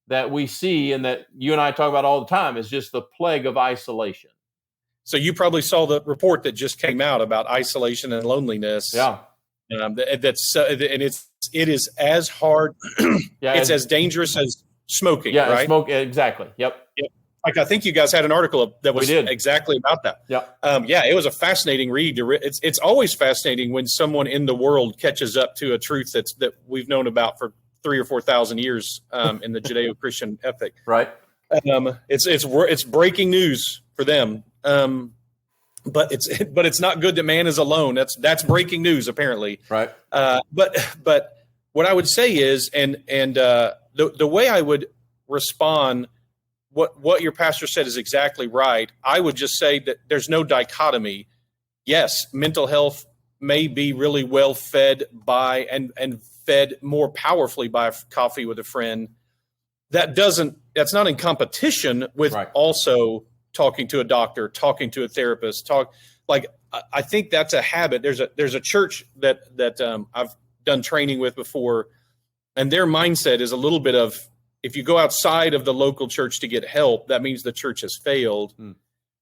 that we see and that you and I talk about all the time is just the plague of isolation. So you probably saw the report that just came out about isolation and loneliness. Yeah. It is as hard. It's as dangerous as smoking. Yeah, right? Smoke exactly. Yep. Like, I think you guys had an article that was exactly about that. Yeah. It was a fascinating read. It's always fascinating when someone in the world catches up to a truth that we've known about for 3,000 or 4,000 years in the Judeo-Christian ethic. Right. It's breaking news for them. But it's not good that man is alone. That's breaking news, apparently. Right. But what I would say is, and the way I would respond, what your pastor said is exactly right. I would just say that there's no dichotomy. Yes, mental health may be really well fed by and fed more powerfully by a coffee with a friend. That's not in competition with also talking to a doctor, talking to a therapist. I think that's a habit. There's a church that I've done training with before, and their mindset is a little bit of, if you go outside of the local church to get help, that means the church has failed.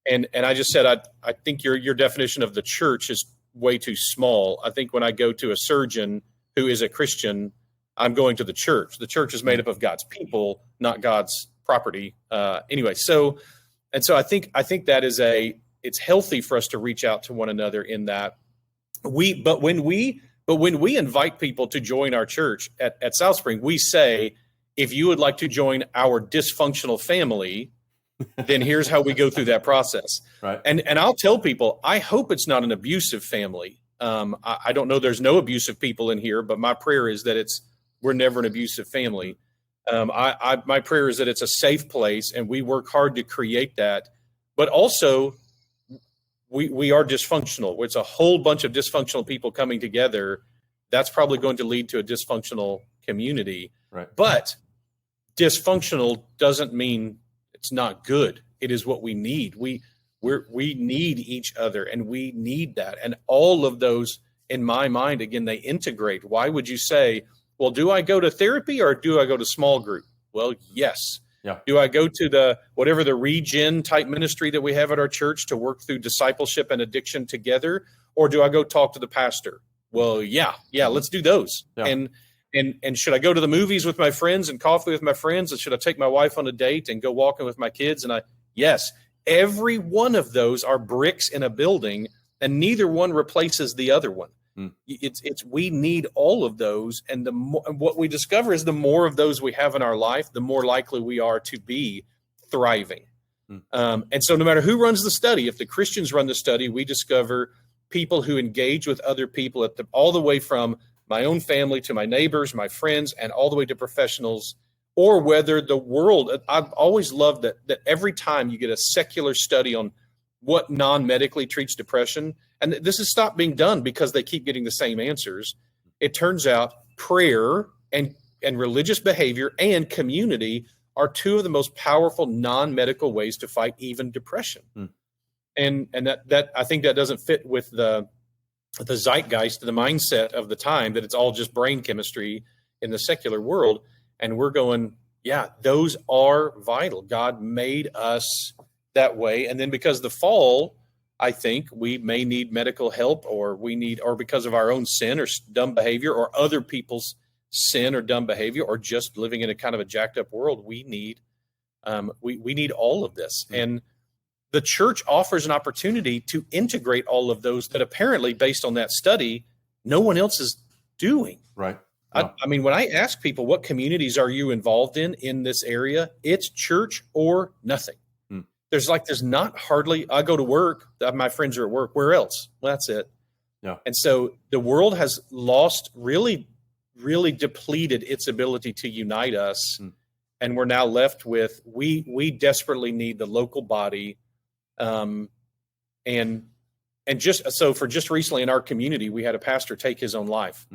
And I just said, I think your definition of the church is way too small. I think when I go to a surgeon who is a Christian, I'm going to the church. The church is made up of God's people, not God's property. Anyway, so I think that is it's healthy for us to reach out to one another in that but when we invite people to join our church at South Spring, we say, if you would like to join our dysfunctional family, then here's how we go through that process. Right. And I'll tell people, I hope it's not an abusive family. I don't know, there's no abusive people in here, but my prayer is that we're never an abusive family. My prayer is that it's a safe place, and we work hard to create that. But also, we are dysfunctional. It's a whole bunch of dysfunctional people coming together. That's probably going to lead to a dysfunctional community. Right. But dysfunctional doesn't mean it's not good. It is what we need. We need each other, and we need that. And all of those, in my mind, again, they integrate. Why would you say, well, do I go to therapy or do I go to small group? Well, yes. Yeah. Do I go to the regen type ministry that we have at our church to work through discipleship and addiction together? Or do I go talk to the pastor? Well, yeah, let's do those. Yeah. And should I go to the movies with my friends and coffee with my friends? And should I take my wife on a date and go walking with my kids? Yes, every one of those are bricks in a building, and neither one replaces the other one. We need all of those. And what we discover is the more of those we have in our life, the more likely we are to be thriving. And so no matter who runs the study, if the Christians run the study, we discover people who engage with other people all the way from my own family to my neighbors, my friends, and all the way to professionals, or whether the world. I've always loved that every time you get a secular study on what non-medically treats depression, and this has stopped being done because they keep getting the same answers. It turns out prayer and religious behavior and community are two of the most powerful non-medical ways to fight even depression. And that I think that doesn't fit with the zeitgeist, the mindset of the time, that it's all just brain chemistry in the secular world. And we're going, yeah, those are vital. God made us that way. And then because of the fall, I think we may need medical help, or because of our own sin or dumb behavior, or other people's sin or dumb behavior, or just living in a kind of a jacked up world, we need all of this. And the church offers an opportunity to integrate all of those that apparently, based on that study, no one else is doing. Right. I mean, when I ask people, what communities are you involved in this area? It's church or nothing. There's not hardly, I go to work, my friends are at work. Where else? Well, that's it. Yeah. And so the world has lost, really, really depleted its ability to unite us. And we're now left with, we desperately need the local body. And just recently in our community, we had a pastor take his own life,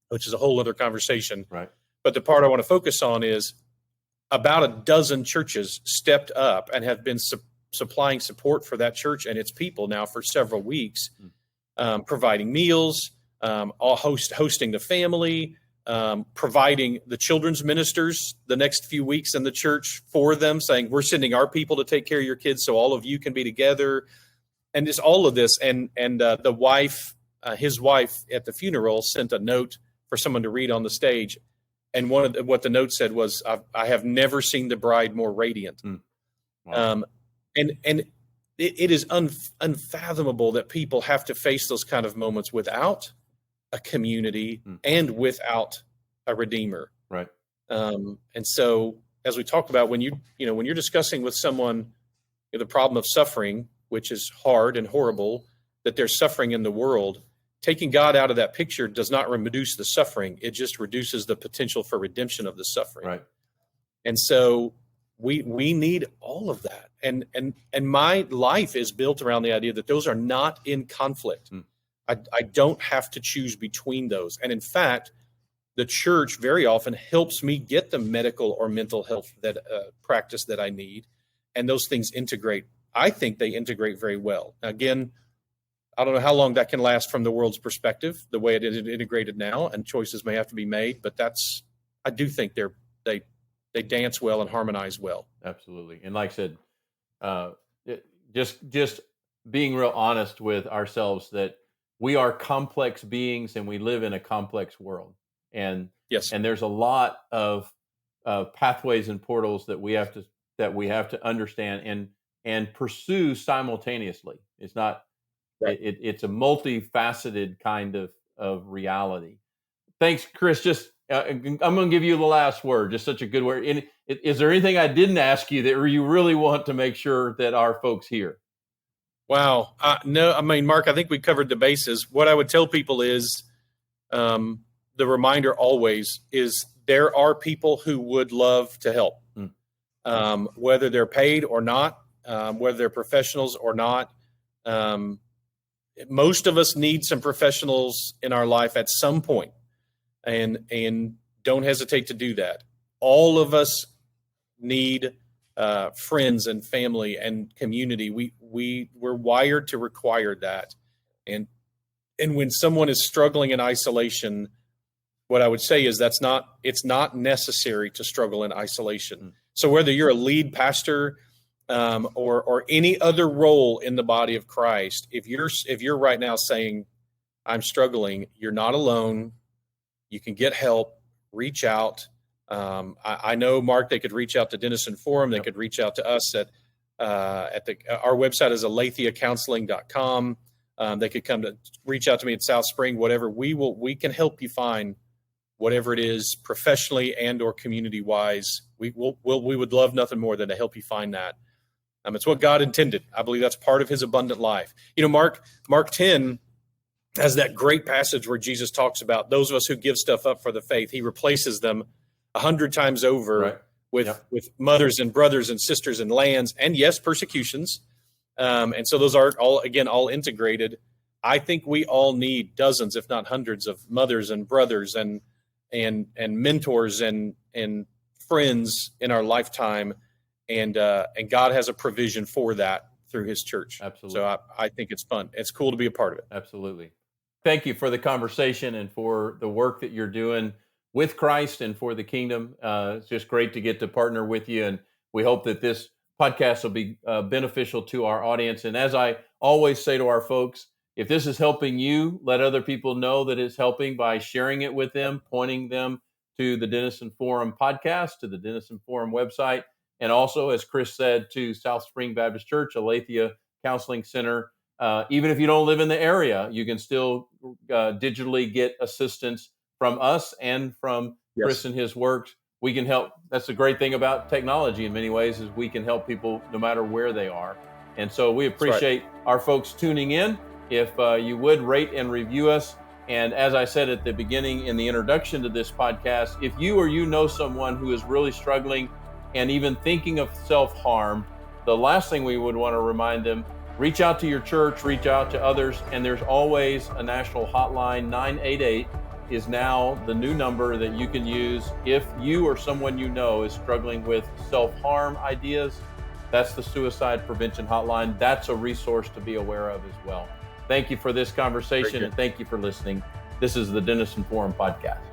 which is a whole other conversation. Right. But the part I want to focus on is about a dozen churches stepped up and have been supplying support for that church and its people now for several weeks, providing meals, hosting the family, providing the children's ministers the next few weeks in the church for them, saying, we're sending our people to take care of your kids so all of you can be together. And just all of this. And the wife his wife at the funeral sent a note for someone to read on the stage. And what the note said was, I have never seen the bride more radiant. Wow. And it is unfathomable that people have to face those kind of moments without a community and without a redeemer. Right. And so, as we talked about, when you're discussing with someone the problem of suffering, which is hard and horrible, that there's suffering in the world, taking God out of that picture does not reduce the suffering. It just reduces the potential for redemption of the suffering. Right. And so we need all of that. And my life is built around the idea that those are not in conflict. I don't have to choose between those. And in fact, the church very often helps me get the medical or mental health that practice that I need. And those things integrate. I think they integrate very well. Again, I don't know how long that can last from the world's perspective, the way it is integrated now, and choices may have to be made. But I do think they dance well and harmonize well. Absolutely. And like I said, just being real honest with ourselves that we are complex beings and we live in a complex world. And yes, and there's a lot of pathways and portals that we have to understand and pursue simultaneously. It's not. Right. It's a multifaceted kind of reality. Thanks, Chris. Just I'm going to give you the last word. Just such a good word. Is there anything I didn't ask you that you really want to make sure that our folks hear? Wow. No, I mean, Mark, I think we covered the bases. What I would tell people is the reminder always is there are people who would love to help, whether they're paid or not, whether they're professionals or not. Most of us need some professionals in our life at some point, and don't hesitate to do that. All of us need friends and family and community. We're wired to require that, and when someone is struggling in isolation, what I would say is it's not necessary to struggle in isolation. So whether you're a lead pastor or any other role in the body of Christ, if you're right now saying, I'm struggling, you're not alone. You can get help, reach out. I know, Mark, they could reach out to Denison Forum. They could reach out to us at our website is aletheacounseling.com. They could reach out to me at South Spring, whatever. We can help you find whatever it is, professionally and or community wise. We would love nothing more than to help you find that. It's what God intended. I believe that's part of his abundant life. Mark 10 has that great passage where Jesus talks about those of us who give stuff up for the faith. He replaces them 100 times over with mothers and brothers and sisters and lands and yes, persecutions. And so those are all integrated. I think we all need dozens, if not hundreds, of mothers and brothers and mentors and friends in our lifetime. And God has a provision for that through his church. Absolutely. So I think it's fun. It's cool to be a part of it. Absolutely. Thank you for the conversation and for the work that you're doing with Christ and for the kingdom. It's just great to get to partner with you. And we hope that this podcast will be beneficial to our audience. And as I always say to our folks, if this is helping you, let other people know that it's helping by sharing it with them, pointing them to the Denison Forum podcast, to the Denison Forum website, and also, as Chris said, to South Spring Baptist Church, Aletheia Counseling Center. Even if you don't live in the area, you can still digitally get assistance from us and from Chris and his works. We can help. That's the great thing about technology in many ways, is we can help people no matter where they are. And so we appreciate our folks tuning in. If you would rate and review us. And as I said at the beginning in the introduction to this podcast, if you or you know someone who is really struggling and even thinking of self-harm, the last thing we would want to remind them, reach out to your church, reach out to others, and there's always a national hotline. 988 is now the new number that you can use if you or someone you know is struggling with self-harm ideas. That's the suicide prevention hotline. That's a resource to be aware of as well. Thank you for this conversation, and thank you for listening. This is the Denison Forum podcast.